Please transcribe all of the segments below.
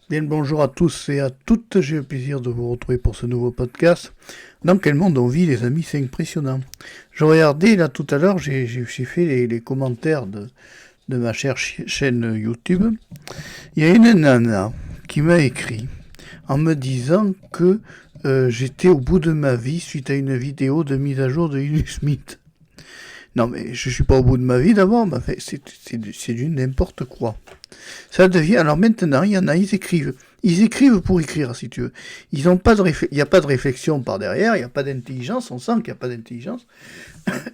Bien le bonjour à tous et à toutes, j'ai le plaisir de vous retrouver pour ce nouveau podcast. Dans quel monde on vit les amis, c'est impressionnant. Je regardais là tout à l'heure, j'ai fait les commentaires de ma chère chaîne YouTube. Il y a une nana qui m'a écrit en me disant que j'étais au bout de ma vie suite à une vidéo de mise à jour de Linus Mint. Non mais je suis pas au bout de ma vie d'abord, mais c'est du n'importe quoi. Ça devient. Alors maintenant, il y en a, ils écrivent. Ils écrivent pour écrire, si tu veux. Ils ont pas de il n'y a pas de réflexion par derrière, il n'y a pas d'intelligence, on sent qu'il n'y a pas d'intelligence.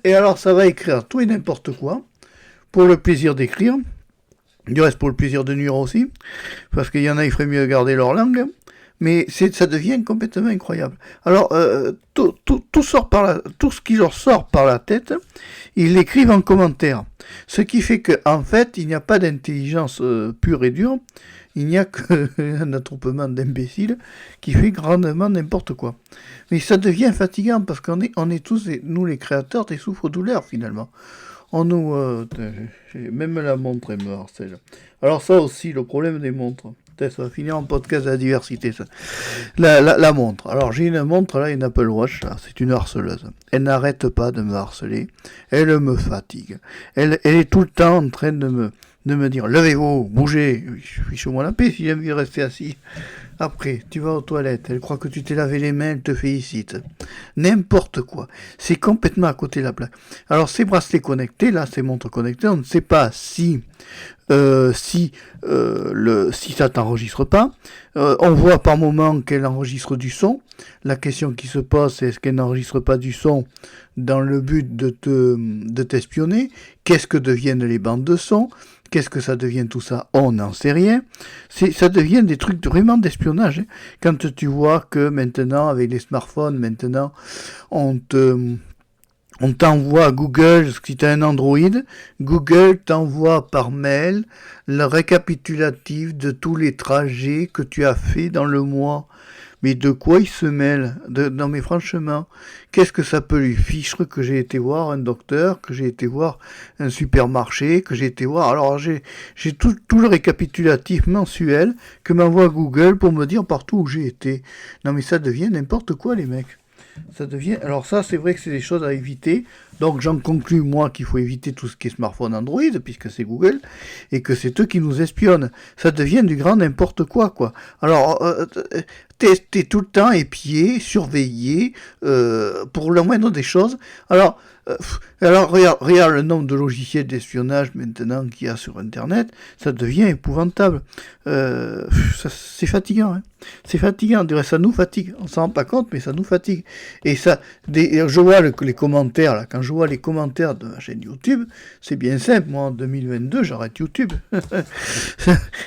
Et alors ça va écrire tout et n'importe quoi, pour le plaisir d'écrire. Du reste pour le plaisir de nuire aussi, parce qu'il y en a, il ferait mieux garder leur langue. Mais ça devient complètement incroyable. Alors, tout ce qui leur sort par la tête, ils l'écrivent en commentaire. Ce qui fait qu'en fait, il n'y a pas d'intelligence pure et dure, il n'y a qu'un attroupement d'imbéciles qui fait grandement n'importe quoi. Mais ça devient fatigant, parce on est tous, nous les créateurs, des souffres-douleurs finalement. On nous... même la montre est me harcèle. Alors ça aussi, le problème des montres. Ça va finir en podcast de la diversité, ça. La montre. Alors j'ai une montre, là, une Apple Watch, là, c'est une harceleuse. Elle n'arrête pas de me harceler. Elle me fatigue. Elle est tout le temps en train de me dire, levez-vous, bougez. Je suis sur mon paix si j'aime bien rester assis. Après, tu vas aux toilettes, elle croit que tu t'es lavé les mains, elle te félicite. N'importe quoi. C'est complètement à côté de la plaque. Alors, ces bracelets connectés, là, ces montres connectées, on ne sait pas si ça t'enregistre pas. On voit par moment qu'elle enregistre du son. La question qui se pose, c'est est-ce qu'elle n'enregistre pas du son dans le but de t'espionner? Qu'est-ce que deviennent les bandes de son? Qu'est-ce que ça devient tout ça? On n'en sait rien. Ça devient des trucs vraiment d'espionnage. Hein. Quand tu vois que maintenant, avec les smartphones, maintenant, on t'envoie Google, si tu as un Android, Google t'envoie par mail le récapitulatif de tous les trajets que tu as fait dans le mois. Mais de quoi il se mêle? Non mais franchement, qu'est-ce que ça peut lui fichre que j'ai été voir un docteur, que j'ai été voir un supermarché, que j'ai été voir... Alors j'ai tout le récapitulatif mensuel que m'envoie Google pour me dire partout où j'ai été. Non mais ça devient n'importe quoi les mecs. Ça devient... Alors ça, c'est vrai que c'est des choses à éviter. Donc j'en conclus, moi, qu'il faut éviter tout ce qui est smartphone Android, puisque c'est Google, et que c'est eux qui nous espionnent. Ça devient du grand n'importe quoi, quoi. Alors, t'es tout le temps épié, surveillé, pour le moindre des choses. Alors regarde le nombre de logiciels d'espionnage maintenant qu'il y a sur Internet, ça devient épouvantable. C'est fatigant, hein. C'est fatigant, on dirait ça nous fatigue. On s'en rend pas compte, mais ça nous fatigue. Et ça, je vois les commentaires, là, quand je vois les commentaires de ma chaîne YouTube, c'est bien simple. Moi, en 2022, j'arrête YouTube.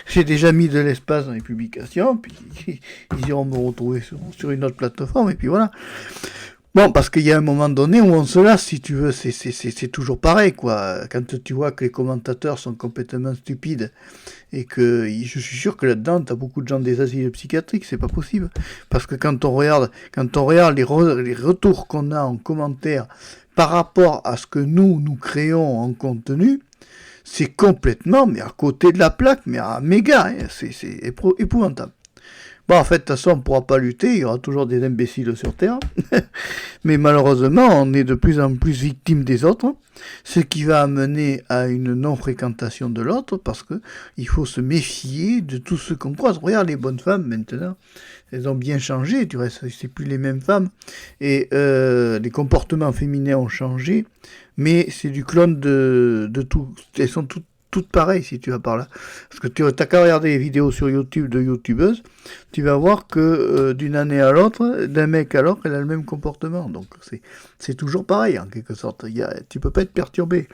J'ai déjà mis de l'espace dans les publications, puis ils iront me retrouver sur une autre plateforme, et puis voilà. Bon, parce qu'il y a un moment donné où on se lasse, si tu veux, c'est toujours pareil, quoi. Quand tu vois que les commentateurs sont complètement stupides, et que je suis sûr que là-dedans, t'as beaucoup de gens des asiles psychiatriques, c'est pas possible. Parce que quand on regarde les retours qu'on a en commentaire par rapport à ce que nous créons en contenu, c'est complètement, mais à côté de la plaque, mais à méga, hein, c'est épouvantable. Bon, en fait, de toute façon, on ne pourra pas lutter, il y aura toujours des imbéciles sur Terre. Mais malheureusement, on est de plus en plus victime des autres, ce qui va amener à une non-fréquentation de l'autre, parce que il faut se méfier de tout ce qu'on croise. Regarde les bonnes femmes maintenant, elles ont bien changé, tu vois, c'est plus les mêmes femmes, et les comportements féminins ont changé, mais c'est du clone de tout. Elles sont toutes pareilles si tu vas par là. Parce que tu n'as qu'à regarder les vidéos sur YouTube de youtubeuses, tu vas voir que d'une année à l'autre, d'un mec à l'autre, elle a le même comportement. Donc c'est toujours pareil en quelque sorte. Tu peux pas être perturbé.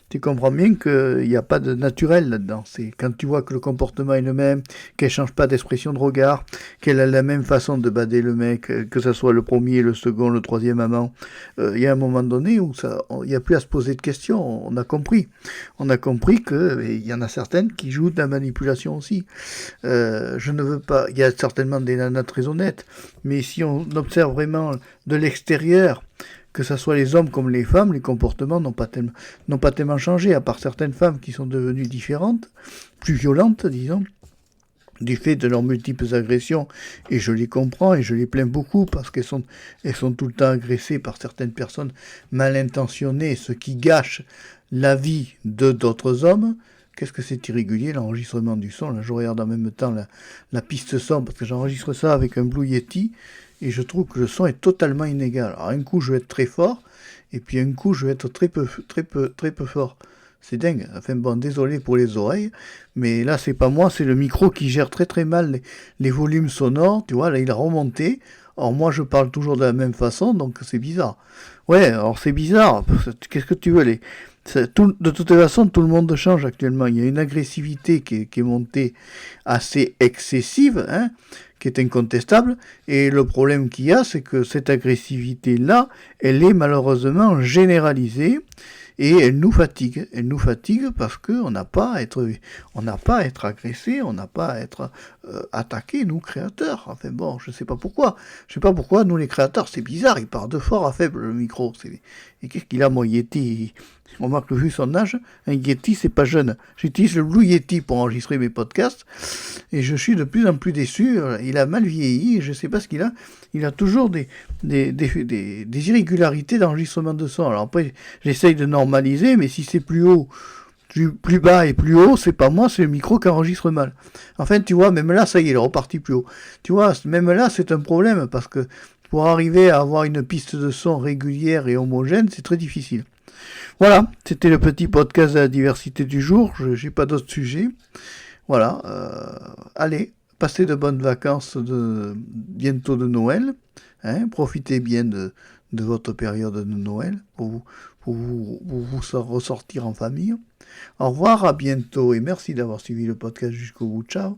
Tu comprends bien qu'il n'y a pas de naturel là-dedans. C'est quand tu vois que le comportement est le même, qu'elle change pas d'expression de regard, qu'elle a la même façon de bader le mec, que ce soit le premier, le second, le troisième amant. Il y a un moment donné où il n'y a plus à se poser de questions. On a compris. On a compris qu'il y en a certaines qui jouent de la manipulation aussi. Je ne veux pas... Il y a certainement des nanas très honnêtes, mais si on observe vraiment de l'extérieur, que ce soit les hommes comme les femmes, les comportements n'ont pas tellement changé, à part certaines femmes qui sont devenues différentes, plus violentes, disons. du fait de leurs multiples agressions, et je les comprends et je les plains beaucoup parce elles sont tout le temps agressées par certaines personnes mal intentionnées, ce qui gâche la vie de d'autres hommes. Qu'est-ce que c'est irrégulier l'enregistrement du son? Là, je regarde en même temps la piste son parce que j'enregistre ça avec un Blue Yeti et je trouve que le son est totalement inégal. Alors un coup je vais être très fort et puis un coup je vais être très peu fort. C'est dingue. Enfin bon, désolé pour les oreilles, mais là c'est pas moi, c'est le micro qui gère très mal les volumes sonores. Tu vois, là il a remonté. Or moi je parle toujours de la même façon, donc c'est bizarre. Ouais, alors c'est bizarre. Qu'est-ce que tu veux de toute façon, tout le monde change actuellement. Il y a une agressivité qui est montée assez excessive, hein, qui est incontestable. Et le problème qu'il y a, c'est que cette agressivité-là, elle est malheureusement généralisée. Et elle nous fatigue. Elle nous fatigue parce qu'on n'a pas à être agressé, on n'a pas à être attaqué, nous créateurs. Enfin bon, je sais pas pourquoi. Je sais pas pourquoi, nous les créateurs, c'est bizarre, il part de fort à faible le micro. Et qu'est-ce qu'il a mon Yeti? On remarque que vu son âge, un Yeti c'est pas jeune. J'utilise le Blue Yeti pour enregistrer mes podcasts et je suis de plus en plus déçu. Il a mal vieilli, je sais pas ce qu'il a. Il a toujours des irrégularités d'enregistrement de son. Alors après, j'essaye de normaliser, mais si c'est plus haut, plus bas et plus haut, c'est pas moi, c'est le micro qui enregistre mal. Enfin, tu vois, même là, ça y est, il est reparti plus haut. Tu vois, même là, c'est un problème, parce que pour arriver à avoir une piste de son régulière et homogène, c'est très difficile. Voilà, c'était le petit podcast de la diversité du jour, je n'ai pas d'autres sujets. Voilà, allez, passez de bonnes vacances bientôt de Noël, hein, profitez bien de votre période de Noël pour vous ressortir en famille. Au revoir, à bientôt et merci d'avoir suivi le podcast jusqu'au bout. Ciao.